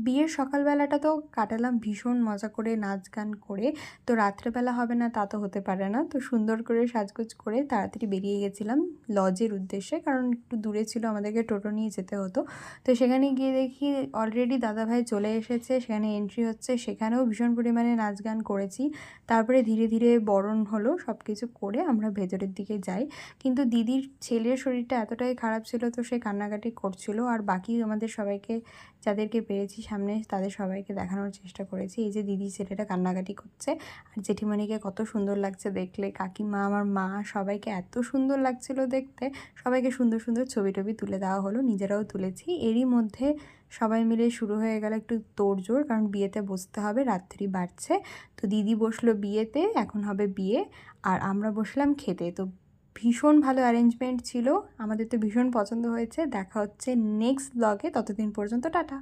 বিয়ের সকালবেলাটা তো কাটালাম ভীষণ মজা করে, নাচ গান করে। তো রাত্রেবেলা হবে না তা তো হতে পারে না। তো সুন্দর করে সাজগোজ করে তাড়াতাড়ি বেরিয়ে গেছিলাম লজের উদ্দেশ্যে। কারণ একটু দূরে ছিল, আমাদেরকে টোটো নিয়ে যেতে হতো। তো সেখানে গিয়ে দেখি অলরেডি দাদাভাই চলে এসেছে, সেখানে এন্ট্রি হচ্ছে। সেখানেও ভীষণ পরিমাণে নাচ গান করেছি। তারপরে ধীরে ধীরে বরণ হলো, সব কিছু করে আমরা ভেতরের দিকে যাই। কিন্তু দিদির ছেলের শরীরটা এতটাই খারাপ ছিল, তো সে কান্নাকাটি করছিল। আর বাকি আমাদের সবাইকে, যাদেরকে পেরেছি সামনে, তাদের সবাইকে দেখানোর চেষ্টা করেছি। এই যে দিদির ছেলেটা কান্নাকাটি করছে, আর জেঠিমণিকে কত সুন্দর লাগছে দেখলে, কাকিমা, আমার মা, সবাইকে এত সুন্দর লাগছিল দেখতে। সবাইকে সুন্দর সুন্দর ছবি টবি তুলে দেওয়া হলো, নিজেরাও তুলেছি। এরই মধ্যে সবাই মিলে শুরু হয়ে গেল একটু তোড়জোড়, কারণ বিয়েতে বসতে হবে, রাত্রি বাড়ছে। তো দিদি বসলো বিয়েতে, এখন হবে বিয়ে, আর আমরা বসলাম খেতে। তো ভীষণ ভালো অ্যারেঞ্জমেন্ট ছিল, আমাদের তো ভীষণ পছন্দ হয়েছে। দেখা হচ্ছে নেক্সট ব্লগে, ততদিন পর্যন্ত টাটা।